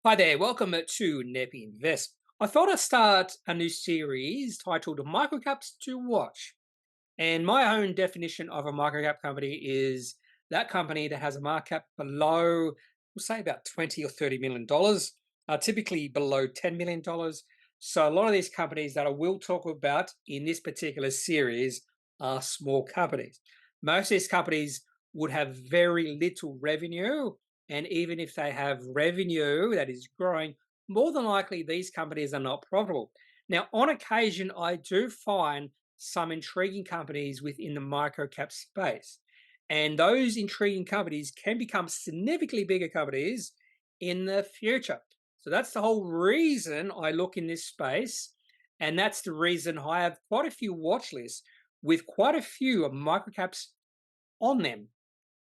Hi there, welcome to Kneppy Invest. I thought I'd start a new series titled Microcaps to Watch. And my own definition of a microcap company is that company that has a market cap below, we'll say about 20 or $30 million, typically below $10 million. So a lot of these companies that I will talk about in this particular series are small companies. Most of these companies would have very little revenue, and even if they have revenue that is growing, more than likely these companies are not profitable. Now, on occasion, I do find some intriguing companies within the microcap space. And those intriguing companies can become significantly bigger companies in the future. So that's the whole reason I look in this space. And that's the reason I have quite a few watch lists with quite a few of microcaps on them.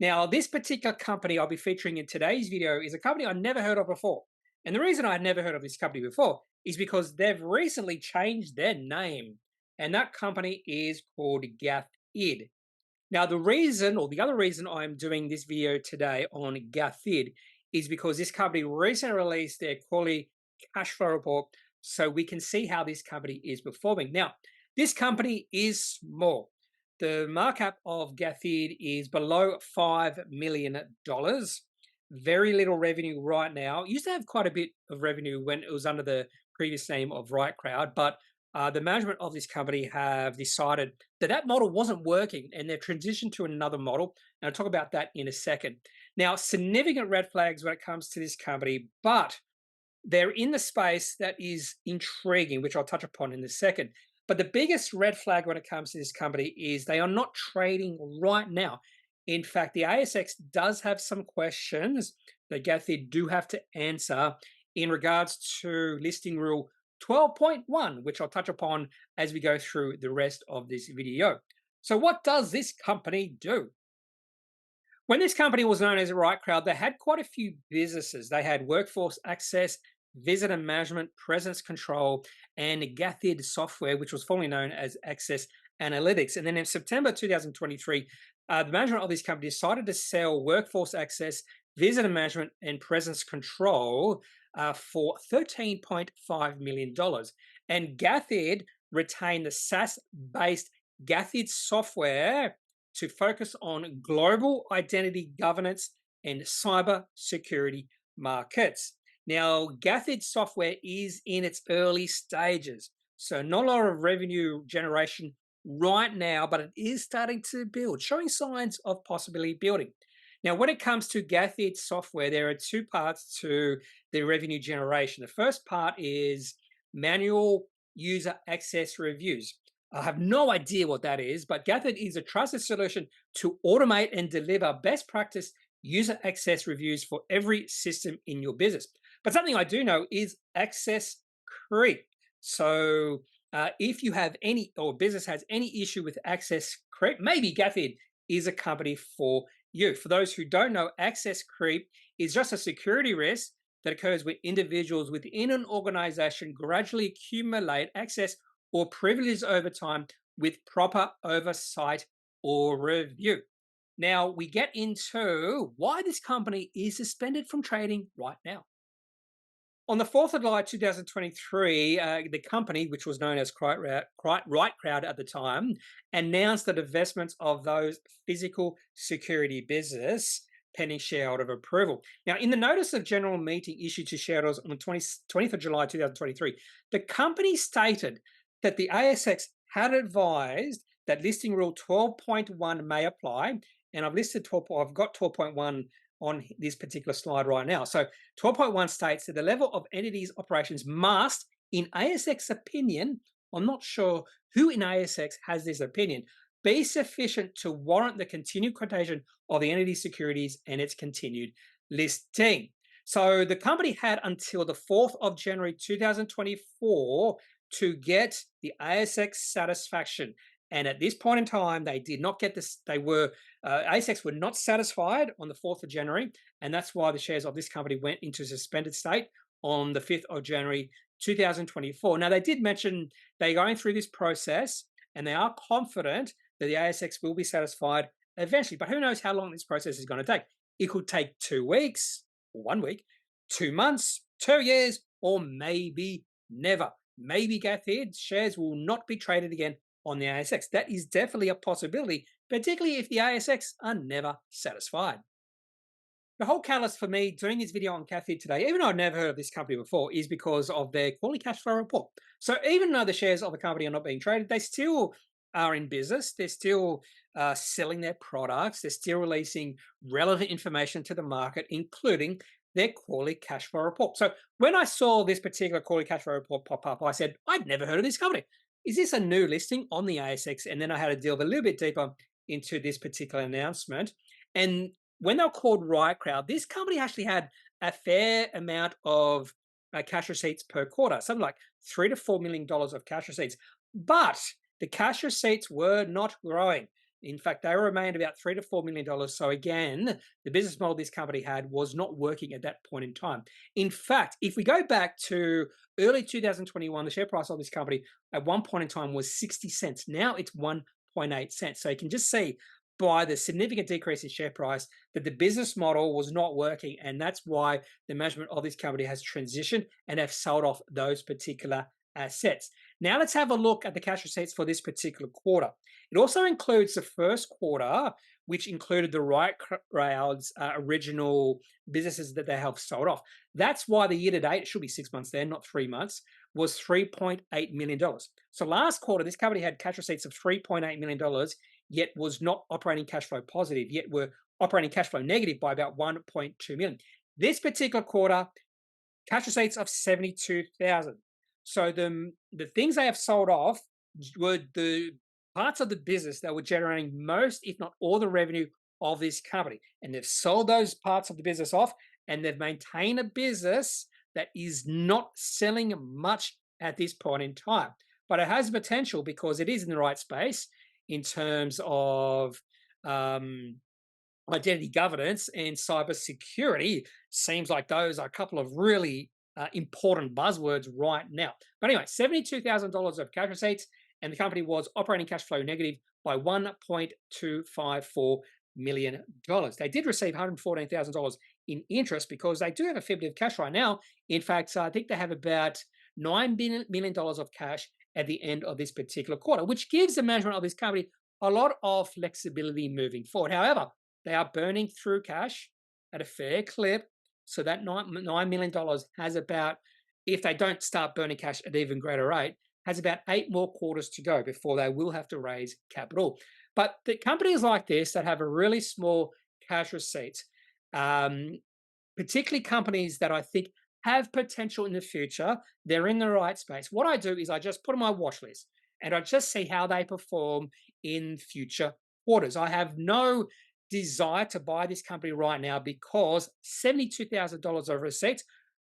Now, this particular company I'll be featuring in today's video is a company I never heard of before. And the reason I had never heard of this company before is because they've recently changed their name. And that company is called Gathid. Now, the reason, or the other reason I'm doing this video today on Gathid is because this company recently released their quarterly cash flow report so we can see how this company is performing. Now, this company is small. The markup of Gathid is below $5 million. Very little revenue right now. It used to have quite a bit of revenue when it was under the previous name of Rightcrowd, but the management of this company have decided that that model wasn't working and they've transitioned to another model. And I'll talk about that in a second. Now, significant red flags when it comes to this company, but they're in the space that is intriguing, which I'll touch upon in a second. But the biggest red flag when it comes to this company is they are not trading right now. In fact, the ASX does have some questions that Gathid do have to answer in regards to listing rule 12.1, which I'll touch upon as we go through the rest of this video. So what does this company do? When this company was known as Rightcrowd, they had quite a few businesses. They had workforce access, visitor management, presence control, and Gathid Software, which was formerly known as Access Analytics. And then in September 2023, the management of this company decided to sell workforce access, visitor management, and presence control for $13.5 million. And Gathid retained the SaaS-based Gathid Software to focus on global identity governance and cyber security markets. Now, Gathid Software is in its early stages, so not a lot of revenue generation right now, but it is starting to build, showing signs of possibly building. Now, when it comes to Gathid Software, there are two parts to the revenue generation. The first part is manual user access reviews. I have no idea what that is, but Gathid is a trusted solution to automate and deliver best practice user access reviews for every system in your business. But something I do know is access creep. So if you have any, or business has any issue with access creep, maybe Gathid is a company for you. For those who don't know, access creep is just a security risk that occurs when individuals within an organization gradually accumulate access or privileges over time with proper oversight or review. Now, we get into why this company is suspended from trading right now. On the 4th of July 2023, the company, which was known as Rightcrowd at the time, announced the divestment of those physical security business pending shareholder approval. Now, in the notice of general meeting issued to shareholders on the 20th of July 2023, the company stated that the ASX had advised that listing rule 12.1 may apply, and I've got 12.1 on this particular slide right now. So 12.1 states that the level of entities operations must, in ASX opinion, I'm not sure who in ASX has this opinion, be sufficient to warrant the continued quotation of the entity securities and its continued listing. So the company had until the 4th of January 2024 to get the ASX satisfaction. And at this point in time, they did not get this. ASX were not satisfied on the 4th of January. And that's why the shares of this company went into suspended state on the 5th of January 2024. Now, they did mention they're going through this process and they are confident that the ASX will be satisfied eventually. But who knows how long this process is going to take? It could take 2 weeks, or 1 week, 2 months, 2 years, or maybe never. Maybe Gathid shares will not be traded again on the ASX. That is definitely a possibility, particularly if the ASX are never satisfied. The whole catalyst for me doing this video on Gathid today, even though I've never heard of this company before, is because of their quarterly cash flow report. So even though the shares of the company are not being traded, they still are in business. They're still selling their products. They're still releasing relevant information to the market, including their quarterly cash flow report. So when I saw this particular quarterly cash flow report pop up, I said, I've never heard of this company. Is this a new listing on the ASX? And then I had to delve a little bit deeper into this particular announcement. And when they were called Rightcrowd, this company actually had a fair amount of cash receipts per quarter, something like $3 to $4 million of cash receipts. But the cash receipts were not growing. In fact, they remained about $3 to $4 million. So again, the business model this company had was not working at that point in time. In fact, if we go back to early 2021, the share price of this company at one point in time was 60 cents. Now it's 1.8 cents. So you can just see by the significant decrease in share price that the business model was not working, and that's why the management of this company has transitioned and have sold off those particular assets. Now let's have a look at the cash receipts for this particular quarter. It also includes the first quarter, which included the Rightcrowd's original businesses that they have sold off. That's why the year to date, it should be 6 months there, not 3 months, was $3.8 million. So last quarter, this company had cash receipts of $3.8 million, yet was not operating cash flow positive, yet were operating cash flow negative by about 1.2 million. This particular quarter, cash receipts of 72,000. So the things they have sold off were the parts of the business that were generating most, if not all, the revenue of this company. And they've sold those parts of the business off, and they've maintained a business that is not selling much at this point in time. But it has potential because it is in the right space in terms of identity governance and cybersecurity. Seems like those are a couple of really important buzzwords right now. But anyway, $72,000 of cash receipts, and the company was operating cash flow negative by $1.254 million. They did receive $114,000 in interest because they do have a fair bit of cash right now. In fact, I think they have about $9 million of cash at the end of this particular quarter, which gives the management of this company a lot of flexibility moving forward. However, they are burning through cash at a fair clip. So that $9 million has about, if they don't start burning cash at an even greater rate, has about 8 more quarters to go before they will have to raise capital. But the companies like this that have a really small cash receipt, particularly companies that I think have potential in the future, they're in the right space. What I do is I just put on my watch list and I just see how they perform in future quarters. I have no desire to buy this company right now because $72,000 of receipts,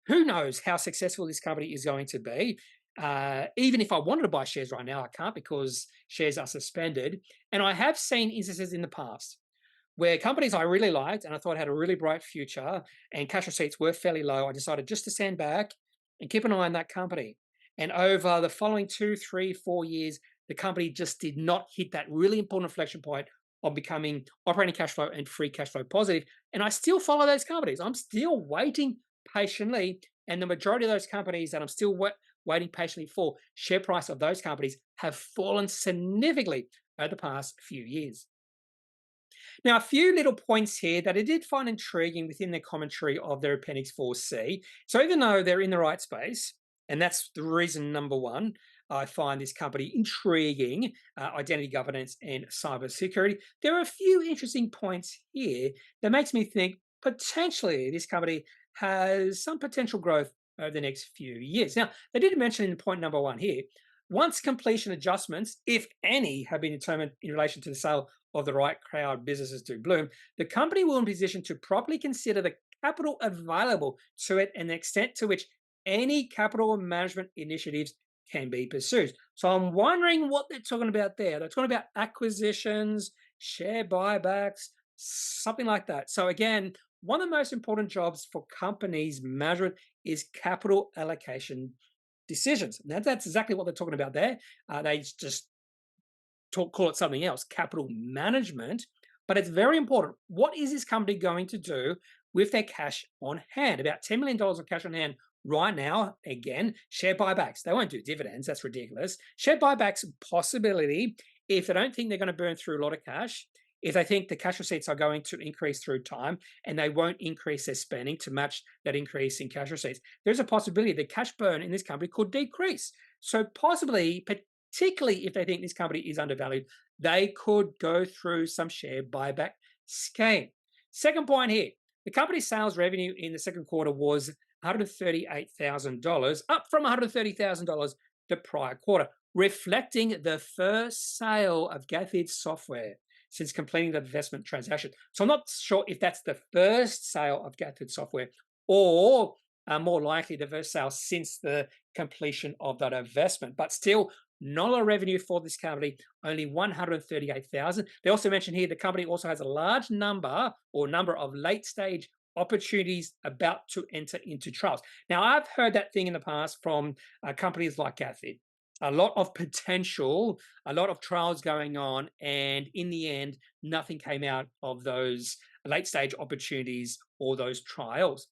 who knows how successful this company is going to be. Even if I wanted to buy shares right now, I can't because shares are suspended. And I have seen instances in the past where companies I really liked and I thought had a really bright future and cash receipts were fairly low, I decided just to stand back and keep an eye on that company. And over the following 2, 3, 4 years, the company just did not hit that really important inflection point of becoming operating cash flow and free cash flow positive. And I still follow those companies. I'm still waiting patiently. And the majority of those companies that I'm still waiting patiently for, share price of those companies have fallen significantly over the past few years. Now, a few little points here that I did find intriguing within the commentary of their Appendix 4C. So even though they're in the right space, and that's the reason number one, I find this company intriguing, identity governance and cybersecurity, there are a few interesting points here that makes me think potentially this company has some potential growth over the next few years. Now, they did mention in point number one here, once completion adjustments, if any, have been determined in relation to the sale of the Rightcrowd businesses to Bloom, the company will be in position to properly consider the capital available to it and the extent to which any capital management initiatives can be pursued. So I'm wondering what they're talking about there. They're talking about acquisitions, share buybacks, something like that. So again, one of the most important jobs for companies management is capital allocation decisions. Now, that's exactly what they're talking about there. They just call it something else, capital management. But it's very important. What is this company going to do with their cash on hand, about $10 million of cash on hand right now. Again, share buybacks. They won't do dividends. That's ridiculous. Share buybacks possibility if they don't think they're going to burn through a lot of cash, if they think the cash receipts are going to increase through time and they won't increase their spending to match that increase in cash receipts, there's a possibility the cash burn in this company could decrease. So possibly, particularly if they think this company is undervalued, they could go through some share buyback scheme. Second point here, the company's sales revenue in the second quarter was $138,000, up from $130,000 the prior quarter, reflecting the first sale of Gathid Software since completing the investment transaction. So I'm not sure if that's the first sale of Gathid Software or more likely the first sale since the completion of that investment. But still, not a lot of revenue for this company, only $138,000. They also mentioned here the company also has a large number of late-stage opportunities about to enter into trials. Now, I've heard that thing in the past from companies like Gathid. A lot of potential, a lot of trials going on, and in the end, nothing came out of those late-stage opportunities or those trials.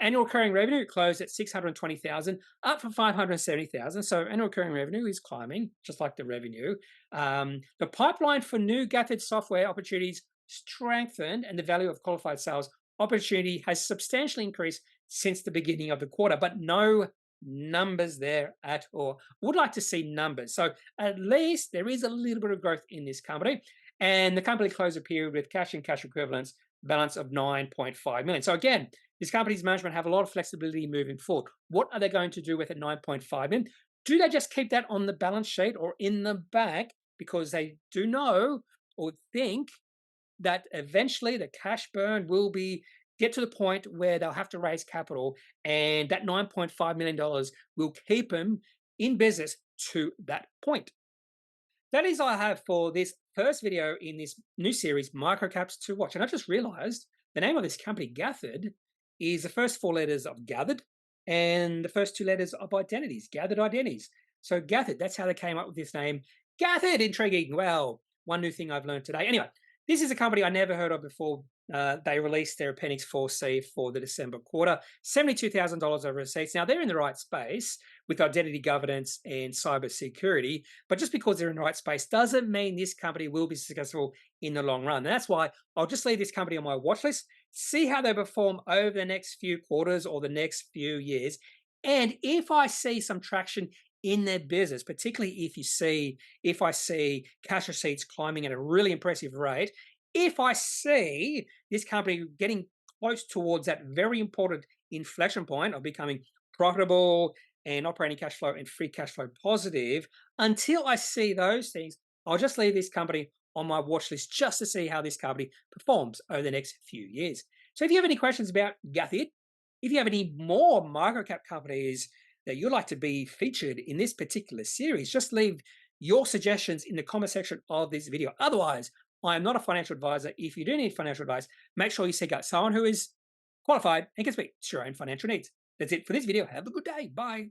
Annual recurring revenue closed at $620,000, up from $570,000. So annual recurring revenue is climbing, just like the revenue. The pipeline for new Gathid software opportunities strengthened, and the value of qualified sales opportunity has substantially increased since the beginning of the quarter, but no numbers there at all. Would like to see numbers. So at least there is a little bit of growth in this company. And the company closed a period with cash and cash equivalents balance of $9.5 million. So again, this company's management have a lot of flexibility moving forward. What are they going to do with it $9.5 million? Do they just keep that on the balance sheet or in the bank because they do know or think that eventually the cash burn will get to the point where they'll have to raise capital, and that $9.5 million will keep them in business to that point? That is all I have for this first video in this new series, Microcaps to Watch. And I just realized the name of this company, Gathid, is the first four letters of Gathered and the first two letters of Identities, Gathered Identities. So Gathid, that's how they came up with this name. Gathid, intriguing. Well, one new thing I've learned today. Anyway, this is a company I never heard of before. They released their Appendix 4C for the December quarter, $72,000 of receipts. Now, they're in the right space with identity governance and cyber security, but just because they're in the right space doesn't mean this company will be successful in the long run. And that's why I'll just leave this company on my watch list, see how they perform over the next few quarters or the next few years. And if I see some traction in their business, particularly if I see cash receipts climbing at a really impressive rate, if I see this company getting close towards that very important inflection point of becoming profitable and operating cash flow and free cash flow positive, until I see those things, I'll just leave this company on my watch list just to see how this company performs over the next few years. So if you have any questions about Gathid, if you have any more microcap companies that you'd like to be featured in this particular series, just leave your suggestions in the comment section of this video. Otherwise, I am not a financial advisor. If you do need financial advice, make sure you seek out someone who is qualified and can speak to your own financial needs. That's it for this video. Have a good day. Bye.